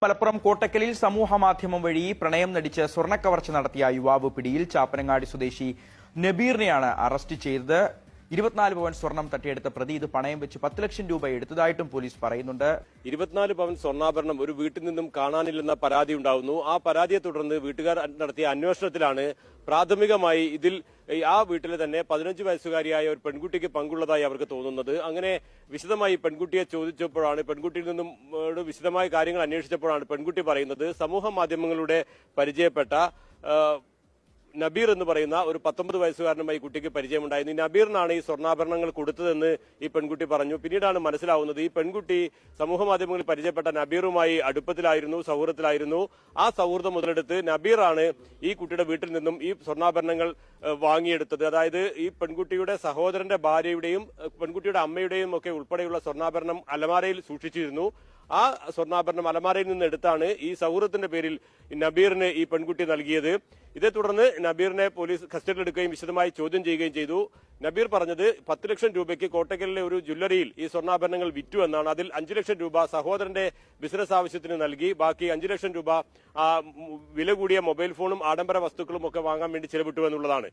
മലപ്പുറം കോട്ടക്കലിൽ സമൂഹമാധ്യമം വഴി പ്രണയം നടിച്ച് സ്വർണ്ണക്കവർച്ച നടത്തിയ യുവാവ് പിടിയിൽ. ചാപ്പനങ്ങാടി സ്വദേശി നബീറിനെയാണ് അറസ്റ്റ് ചെയ്തത്. 24 പവൻ സ്വർണം തട്ടിയെടുത്ത പ്രതി ഇത് പണയം വെച്ച് 10 ലക്ഷം രൂപ എടുത്തതായിട്ടും പോലീസ് പറയുന്നുണ്ട്. 24 പവൻ സ്വർണ്ണാഭരണം ഒരു വീട്ടിൽ നിന്നും കാണാനില്ലെന്ന പരാതി ഉണ്ടാവുന്നു. ആ പരാതിയെ തുടർന്ന് വീട്ടുകാർ നടത്തിയ അന്വേഷണത്തിലാണ് പ്രാഥമികമായി ഇതിൽ ആ വീട്ടിലെ തന്നെ 15 വയസ്സുകാരിയായ ഒരു പെൺകുട്ടിക്ക് പങ്കുള്ളതായി അവർക്ക് തോന്നുന്നത്. അങ്ങനെ വിശദമായി പെൺകുട്ടിയെ ചോദിച്ചപ്പോഴാണ്, പെൺകുട്ടിയിൽ നിന്നും വിശദമായ കാര്യങ്ങൾ അന്വേഷിച്ചപ്പോഴാണ് പെൺകുട്ടി പറയുന്നത് സമൂഹ മാധ്യമങ്ങളുടെ പരിചയപ്പെട്ട നബീർ എന്ന് പറയുന്ന ഒരു 19 വയസ്സുകാരനുമായി കുട്ടിക്ക് പരിചയമുണ്ടായിരുന്നു. ഈ നബീറിനാണ് ഈ സ്വർണ്ണാഭരണങ്ങൾ കൊടുത്തതെന്ന് ഈ പെൺകുട്ടി പറഞ്ഞു. പിന്നീടാണ് മനസ്സിലാവുന്നത് ഈ പെൺകുട്ടി സമൂഹ മാധ്യമങ്ങളിൽ പരിചയപ്പെട്ട നബീറുമായി അടുപ്പത്തിലായിരുന്നു, സൗഹൃദത്തിലായിരുന്നു. ആ സൗഹൃദം മുതലെടുത്ത് നബീറാണ് ഈ കുട്ടിയുടെ വീട്ടിൽ നിന്നും ഈ സ്വർണ്ണാഭരണങ്ങൾ വാങ്ങിയെടുത്തത്. അതായത് ഈ പെൺകുട്ടിയുടെ സഹോദരന്റെ ഭാര്യയുടെയും പെൺകുട്ടിയുടെ അമ്മയുടെയും ഒക്കെ ഉൾപ്പെടെയുള്ള സ്വർണ്ണാഭരണം അലമാരയിൽ സൂക്ഷിച്ചിരുന്നു. ആ സ്വർണ്ണാഭരണം അലമാരയിൽ നിന്ന് എടുത്താണ് ഈ സൗഹൃദത്തിന്റെ പേരിൽ നബീറിന് ഈ പെൺകുട്ടി നൽകിയത്. ഇതേ തുടർന്ന് നബീറിനെ പോലീസ് കസ്റ്റഡിയിലെടുക്കുകയും വിശദമായി ചോദ്യം ചെയ്യുകയും ചെയ്തു. നബീർ പറഞ്ഞത് 10 ലക്ഷം രൂപയ്ക്ക് കോട്ടക്കലിലെ ഒരു ജ്വല്ലറിയിൽ ഈ സ്വർണ്ണാഭരണങ്ങൾ വിറ്റു എന്നാണ്. അതിൽ 5 ലക്ഷം രൂപ സഹോദരന്റെ ബിസിനസ് ആവശ്യത്തിന് നൽകി. ബാക്കി 5 ലക്ഷം രൂപ വില കൂടിയ മൊബൈൽ ഫോണും ആഡംബര വസ്തുക്കളും ഒക്കെ വാങ്ങാൻ വേണ്ടി ചെലവിട്ടു എന്നുള്ളതാണ്.